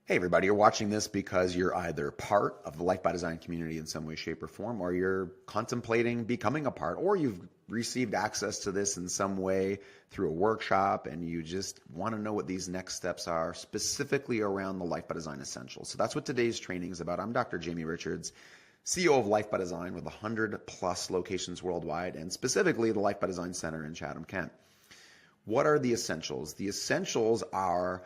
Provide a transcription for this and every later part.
Hey, everybody, you're watching this because you're either part of the Life by Design community in some way, shape, or form, or you're contemplating becoming a part, or you've received access to this in some way through a workshop and you just want to know what these next steps are, specifically around the Life by Design Essentials. So that's what today's training is about. I'm Dr. Jamie Richards, CEO of Life by Design with 100 plus locations worldwide, and specifically the Life by Design Center in Chatham-Kent. What are the essentials? The essentials are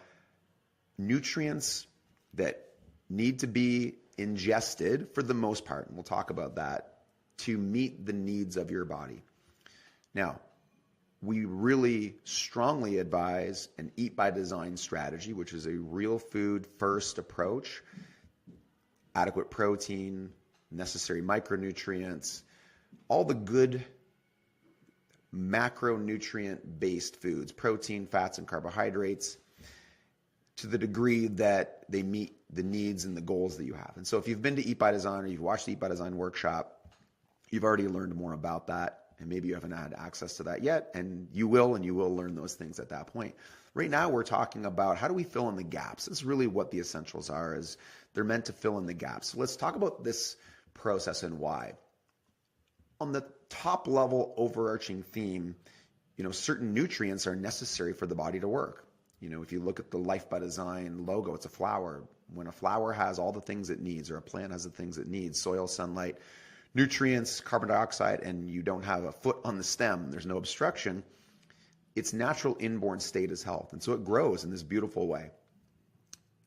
nutrients that need to be ingested for the most part, and we'll talk about that, to meet the needs of your body. Now, we really strongly advise an Eat by Design strategy, which is a real food first approach, adequate protein, necessary micronutrients, all the good macronutrient-based foods, protein, fats, and carbohydrates, to the degree that they meet the needs and the goals that you have. And so if you've been to Eat by Design or you've watched the Eat by Design workshop, you've already learned more about that, and maybe you haven't had access to that yet, and you will learn those things at that point. Right now, we're talking about how do we fill in the gaps. This is really what the essentials are, is they're meant to fill in the gaps. So let's talk about this process and why. On the top level overarching theme, certain nutrients are necessary for the body to work. If you look at the Life by Design logo, it's a flower. When a flower has all the things it needs, or a plant has the things it needs, soil, sunlight, nutrients, carbon dioxide, and you don't have a foot on the stem, there's no obstruction, its natural inborn state is health. And so it grows in this beautiful way.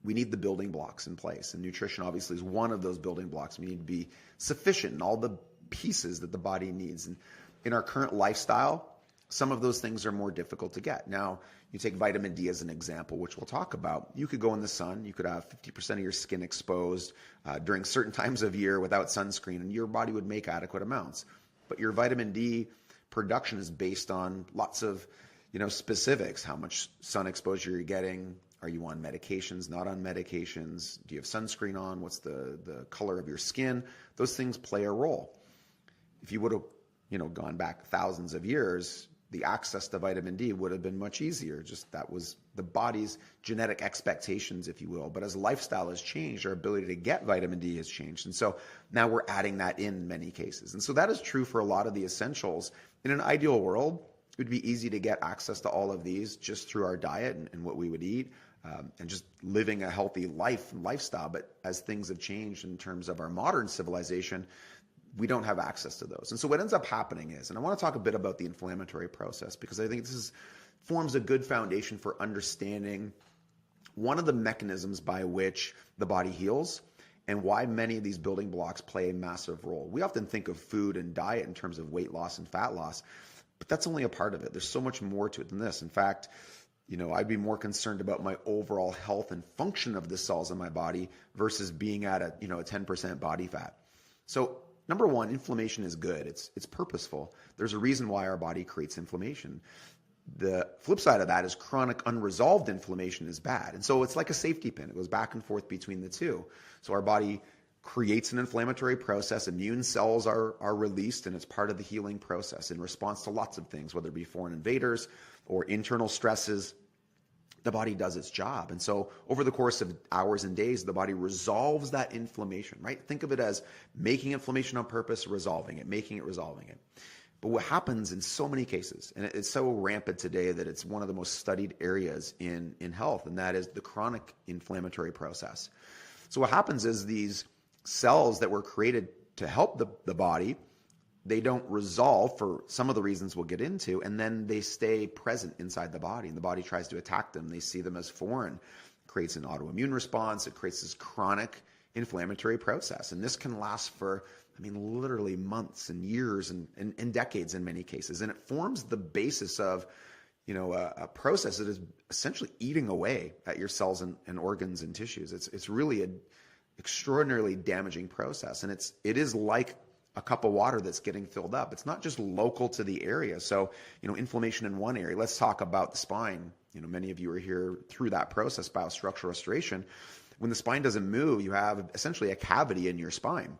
We need the building blocks in place, and nutrition obviously is one of those building blocks. We need to be sufficient in all the pieces that the body needs. And in our current lifestyle, some of those things are more difficult to get. Now, you take vitamin D as an example, which we'll talk about. You could go in the sun, you could have 50% of your skin exposed during certain times of year without sunscreen, and your body would make adequate amounts. But your vitamin D production is based on lots of specifics. How much sun exposure you're getting. Are you on medications, not on medications? Do you have sunscreen on? What's the color of your skin? Those things play a role. If you would have gone back thousands of years, the access to vitamin D would have been much easier. Just that was the body's genetic expectations, if you will. But as lifestyle has changed, our ability to get vitamin D has changed. And so now we're adding that in many cases. And so that is true for a lot of the essentials. In an ideal world, it would be easy to get access to all of these just through our diet and what we would eat, and just living a healthy life and lifestyle. But as things have changed in terms of our modern civilization, we don't have access to those. And so what ends up happening is, and I want to talk a bit about the inflammatory process, because I think this forms a good foundation for understanding one of the mechanisms by which the body heals and why many of these building blocks play a massive role. We often think of food and diet in terms of weight loss and fat loss, but that's only a part of it. There's so much more to it than this. In fact, I'd be more concerned about my overall health and function of the cells in my body versus being at a 10% body fat. So number one, inflammation is good. It's purposeful. There's a reason why our body creates inflammation. The flip side of that is chronic unresolved inflammation is bad. And so it's like a safety pin. It goes back and forth between the two. So our body creates an inflammatory process. Immune cells are released, and it's part of the healing process in response to lots of things, whether it be foreign invaders or internal stresses. The body does its job. And so over the course of hours and days, the body resolves that inflammation, right? Think of it as making inflammation on purpose, resolving it, making it, resolving it. But what happens in so many cases, and it's so rampant today that it's one of the most studied areas in health, and that is the chronic inflammatory process. So what happens is these cells that were created to help the body, they don't resolve for some of the reasons we'll get into, and then they stay present inside the body, and the body tries to attack them. They see them as foreign, creates an autoimmune response. It creates this chronic inflammatory process, and this can last for, literally months and years and decades in many cases, and it forms the basis of a process that is essentially eating away at your cells and organs and tissues. It's really an extraordinarily damaging process, and it is like a cup of water that's getting filled up. It's not just local to the area. So, inflammation in one area. Let's talk about the spine. Many of you are here through that process, biostructural restoration. When the spine doesn't move, you have essentially a cavity in your spine.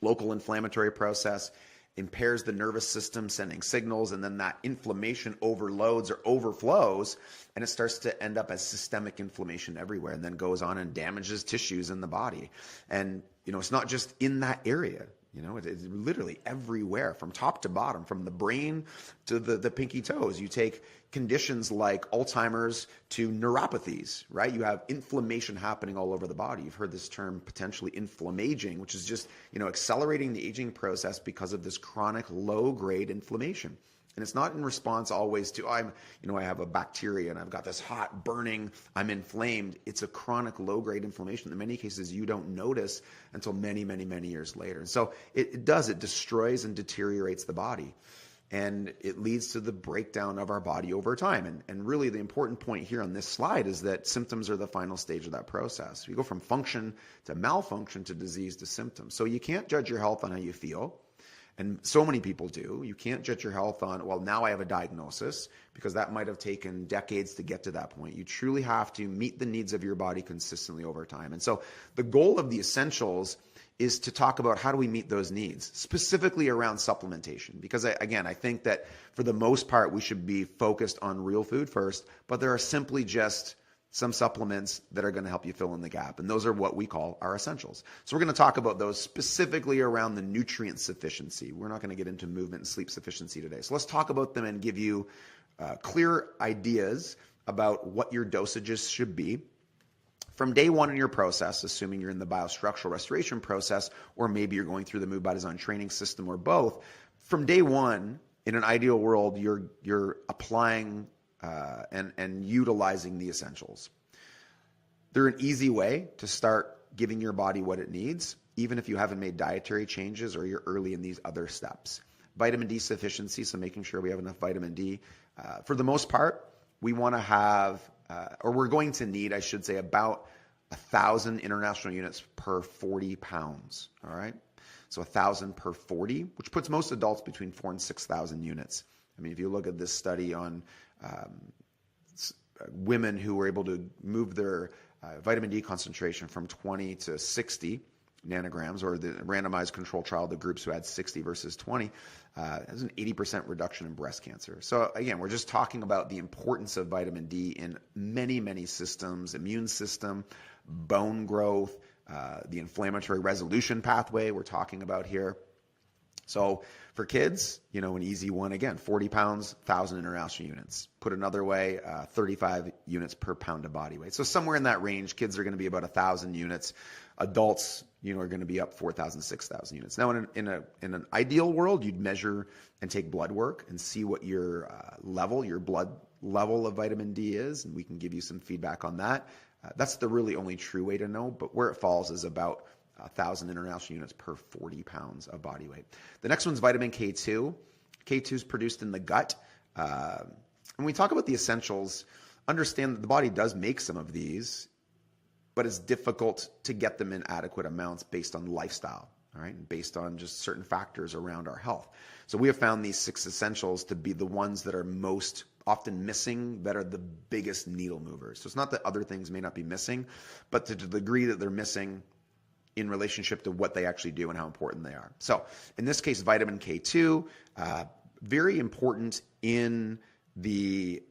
Local inflammatory process. impairs the nervous system sending signals, and then that inflammation overloads or overflows, and it starts to end up as systemic inflammation everywhere, and then goes on and damages tissues in the body. And it's not just in that area. It's literally everywhere, from top to bottom, from the brain to the pinky toes. You take conditions like Alzheimer's to neuropathies, right? You have inflammation happening all over the body. You've heard this term potentially inflammaging, which is just, accelerating the aging process because of this chronic low-grade inflammation. And it's not in response always to, I have a bacteria and I've got this hot burning, I'm inflamed. It's a chronic low-grade inflammation. In many cases, you don't notice until many, many, many years later. And so it destroys and deteriorates the body. And it leads to the breakdown of our body over time. And really the important point here on this slide is that symptoms are the final stage of that process. We go from function to malfunction to disease to symptoms. So you can't judge your health on how you feel. And so many people do. You can't judge your health on, well, now I have a diagnosis, because that might have taken decades to get to that point. You truly have to meet the needs of your body consistently over time. And so the goal of the essentials is to talk about how do we meet those needs, specifically around supplementation. Because I think that for the most part, we should be focused on real food first, but there are simply just some supplements that are going to help you fill in the gap. And those are what we call our essentials. So we're going to talk about those specifically around the nutrient sufficiency. We're not going to get into movement and sleep sufficiency today. So let's talk about them and give you clear ideas about what your dosages should be. From day one in your process, assuming you're in the biostructural restoration process, or maybe you're going through the Move by Design training system, or both, from day one, in an ideal world, you're applying and utilizing the essentials. They're an easy way to start giving your body what it needs, even if you haven't made dietary changes or you're early in these other steps. Vitamin D sufficiency, so making sure we have enough vitamin D. For the most part, we want to have, or we're going to need, I should say, about 1,000 international units per 40 pounds, all right? So 1,000 per 40, which puts most adults between 4,000 and 6,000 units. I mean, if you look at this study on women who were able to move their vitamin D concentration from 20 to 60 nanograms, or the randomized control trial, the groups who had 60 versus 20, has an 80% reduction in breast cancer. So again, we're just talking about the importance of vitamin D in many, many systems: immune system, bone growth, the inflammatory resolution pathway we're talking about here. So for kids, an easy one, again, 40 pounds, 1,000 international units. Put another way, 35 units per pound of body weight. So somewhere in that range, kids are going to be about 1,000 units. Adults, are going to be up 4,000, 6,000 units. Now, in an ideal world, you'd measure and take blood work and see what your blood level of vitamin D is, and we can give you some feedback on that. That's the really only true way to know, but where it falls is about 1,000 international units per 40 pounds of body weight. The next one's vitamin K2. K2 is produced in the gut. When we talk about the essentials, understand that the body does make some of these, but it's difficult to get them in adequate amounts based on lifestyle, all right, based on just certain factors around our health. So we have found these 6 essentials to be the ones that are most often missing, that are the biggest needle movers. So it's not that other things may not be missing, but to the degree that they're missing in relationship to what they actually do and how important they are. So in this case, vitamin K2, very important in the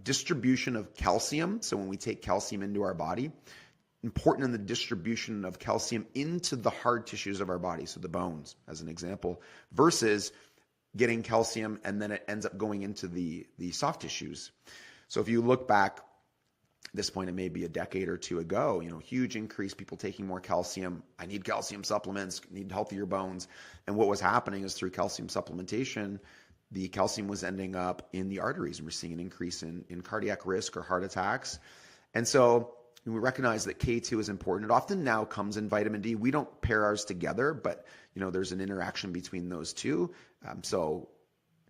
distribution of calcium. So when we take calcium into our body, important in the distribution of calcium into the hard tissues of our body, so the bones, as an example, versus getting calcium and then it ends up going into the soft tissues. So if you look back, at this point, it may be a decade or two ago, huge increase, people taking more calcium. I need calcium supplements, need healthier bones. And what was happening is through calcium supplementation, the calcium was ending up in the arteries, and we're seeing an increase in cardiac risk or heart attacks. And so we recognize that K2 is important. It often now comes in vitamin D. We don't pair ours together, but there's an interaction between those two. So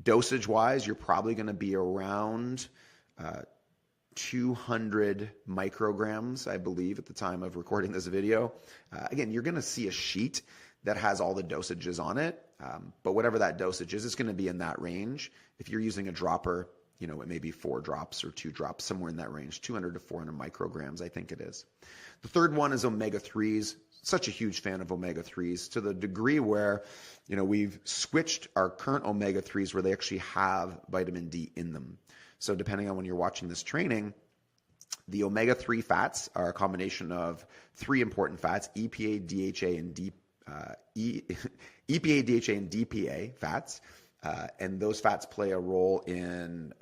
dosage-wise, you're probably going to be around 200 micrograms, I believe, at the time of recording this video. Again, you're going to see a sheet that has all the dosages on it, but whatever that dosage is, it's going to be in that range. If you're using a dropper, it may be 4 drops or 2 drops, somewhere in that range, 200 to 400 micrograms, I think it is. The third one is omega-3s. Such a huge fan of omega-3s to the degree where, we've switched our current omega-3s where they actually have vitamin D in them. So depending on when you're watching this training, the omega-3 fats are a combination of 3 important fats, EPA, DHA, and EPA, DHA, and DPA fats. And those fats play a role in,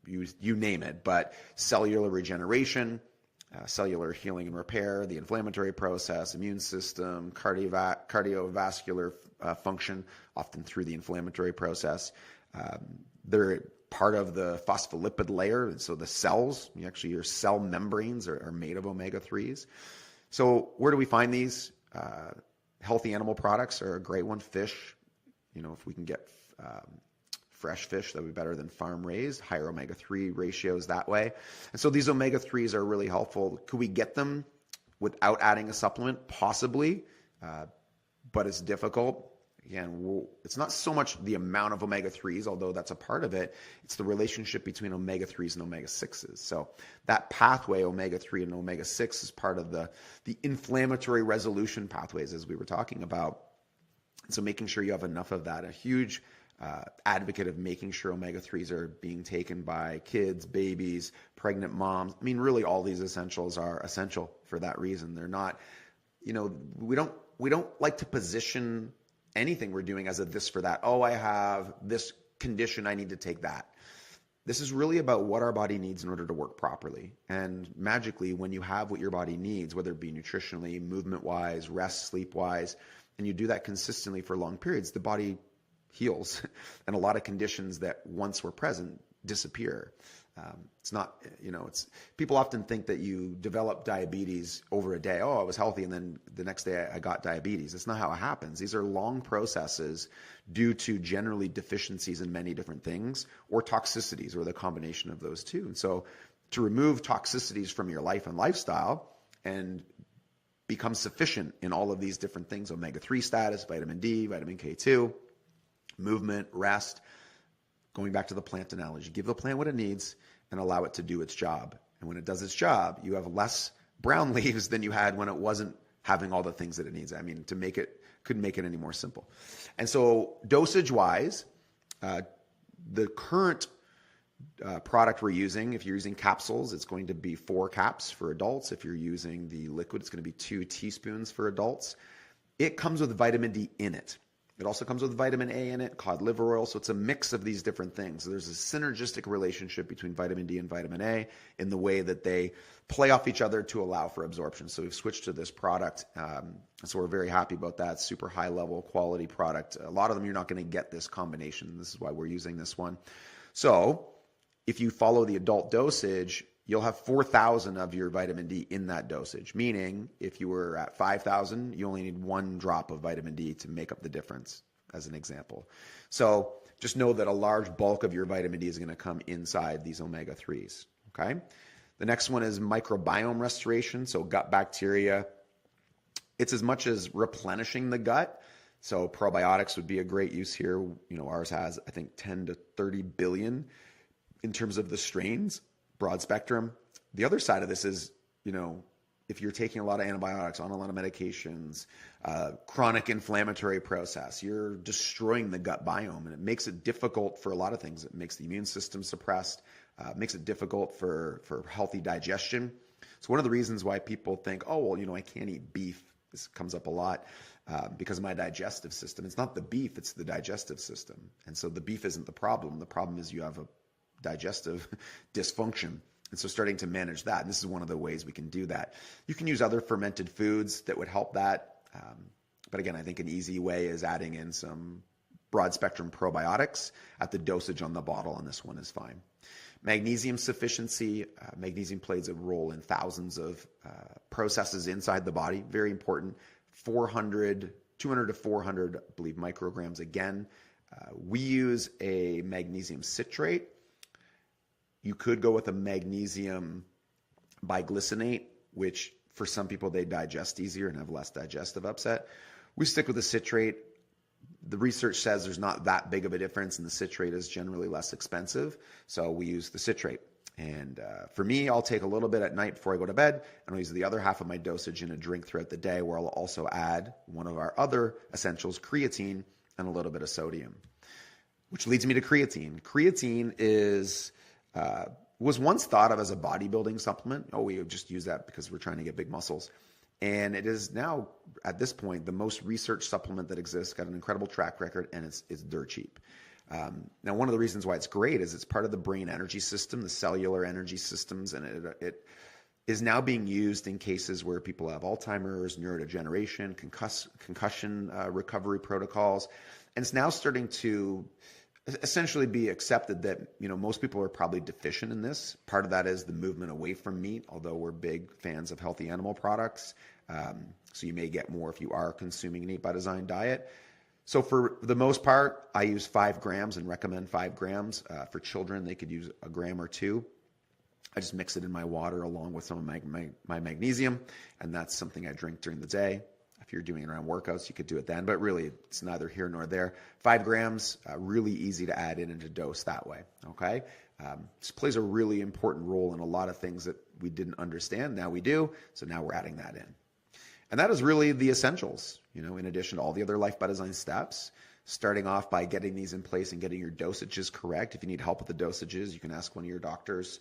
you name it, but cellular regeneration, cellular healing and repair, the inflammatory process, immune system, cardiovascular function, often through the inflammatory process. They're part of the phospholipid layer, so the cells, your cell membranes are made of omega-3s. So where do we find these? Healthy animal products are a great one. Fish, if we can get fresh fish, that would be better than farm raised, higher omega-3 ratios that way. And so these omega-3s are really helpful. Could we get them without adding a supplement? Possibly, but it's difficult. Again, it's not so much the amount of omega-3s, although that's a part of it. It's the relationship between omega-3s and omega-6s. So that pathway, omega-3 and omega-6, is part of the inflammatory resolution pathways, as we were talking about. And so making sure you have enough of that, a huge advocate of making sure omega-3s are being taken by kids, babies, pregnant moms. Really all these essentials are essential for that reason. They're not, we don't like to position anything we're doing as a this for that. Oh, I have this condition, I need to take that. This is really about what our body needs in order to work properly. And magically, when you have what your body needs, whether it be nutritionally, movement-wise, rest, sleep-wise, and you do that consistently for long periods, the body heals. And a lot of conditions that once were present disappear. It's not, people often think that you develop diabetes over a day. Oh, I was healthy, and then the next day I got diabetes. That's not how it happens. These are long processes due to generally deficiencies in many different things, or toxicities, or the combination of those two. And so to remove toxicities from your life and lifestyle and become sufficient in all of these different things, omega-3 status, vitamin D, vitamin K2, movement, rest, going back to the plant analogy, give the plant what it needs and allow it to do its job. And when it does its job, you have less brown leaves than you had when it wasn't having all the things that it needs. Couldn't make it any more simple. And so dosage wise, the current product we're using, if you're using capsules, it's going to be 4 caps for adults. If you're using the liquid, it's going to be 2 teaspoons for adults. It comes with vitamin D in it. It also comes with vitamin A in it, cod liver oil. So it's a mix of these different things. So there's a synergistic relationship between vitamin D and vitamin A in the way that they play off each other to allow for absorption. So we've switched to this product. So we're very happy about that. Super high level quality product. A lot of them, you're not going to get this combination. This is why we're using this one. So if you follow the adult dosage, you'll have 4,000 of your vitamin D in that dosage, meaning if you were at 5,000, you only need 1 drop of vitamin D to make up the difference, as an example. So just know that a large bulk of your vitamin D is going to come inside these omega-3s, okay? The next one is microbiome restoration, so gut bacteria. It's as much as replenishing the gut. So probiotics would be a great use here. Ours has, I think, 10 to 30 billion in terms of the strains. Broad spectrum. The other side of this is, if you're taking a lot of antibiotics, on a lot of medications, chronic inflammatory process, you're destroying the gut biome, and it makes it difficult for a lot of things. It makes the immune system suppressed, makes it difficult for healthy digestion. So one of the reasons why people think, oh, well, I can't eat beef. This comes up a lot because of my digestive system. It's not the beef, it's the digestive system. And so the beef isn't the problem. The problem is you have a digestive dysfunction. And so starting to manage that, and this is one of the ways we can do that. You can use other fermented foods that would help that. But again, I think an easy way is adding in some broad spectrum probiotics at the dosage on the bottle, and this one is fine. Magnesium sufficiency. Magnesium plays a role in thousands of processes inside the body. Very important. 200 to 400, I believe, micrograms again. We use a magnesium citrate. You could go with a magnesium biglycinate, which for some people they digest easier and have less digestive upset. We stick with the citrate. the research says there's not that big of a difference, and the citrate is generally less expensive. So we use the citrate. And for me, I'll take a little bit at night before I go to bed, and I'll use the other half of my dosage in a drink throughout the day, where I'll also add one of our other essentials, creatine, and a little bit of sodium. Which leads me to creatine. Creatine was once thought of as a bodybuilding supplement. Oh, we just use that because we're trying to get big muscles. And it is now, at this point, the most researched supplement that exists, got an incredible track record, and it's dirt cheap. Now, one of the reasons why it's great is it's part of the brain energy system, the cellular energy systems, and it is now being used in cases where people have Alzheimer's, neurodegeneration, concussion recovery protocols. And it's now starting to essentially be accepted that, most people are probably deficient in this. Part of that is the movement away from meat, although we're big fans of healthy animal products. So you may get more if you are consuming an Eat by Design diet. So for the most part, I use 5 grams and recommend 5 grams. For children, they could use a gram or 2. I just mix it in my water along with some of my magnesium, and that's something I drink during the day. If you're doing it around workouts, you could do it then, but really it's neither here nor there. 5 grams, really easy to add in and to dose that way, okay? This plays a really important role in a lot of things that we didn't understand. Now we do, so now we're adding that in. And that is really the essentials, in addition to all the other Life by Design steps, starting off by getting these in place and getting your dosages correct. If you need help with the dosages, you can ask one of your doctors,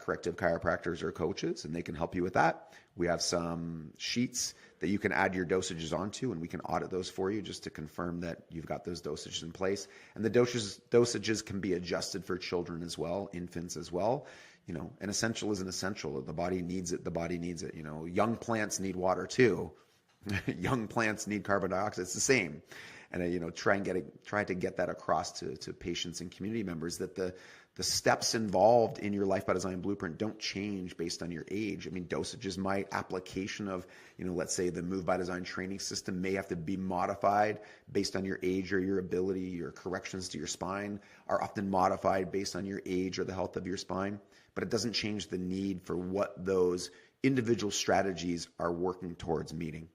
corrective chiropractors or coaches, and they can help you with that. We have some sheets that you can add your dosages onto, and we can audit those for you just to confirm that you've got those dosages in place. And the dosages can be adjusted for children as well, infants as well. An essential is an essential. The body needs it. The body needs it. Young plants need water too. Young plants need carbon dioxide. It's the same. And try to get that across to patients and community members that the steps involved in your Life by Design blueprint don't change based on your age. I mean, dosages might, application of, let's say the Move by Design training system may have to be modified based on your age or your ability. Your corrections to your spine are often modified based on your age or the health of your spine, but it doesn't change the need for what those individual strategies are working towards meeting.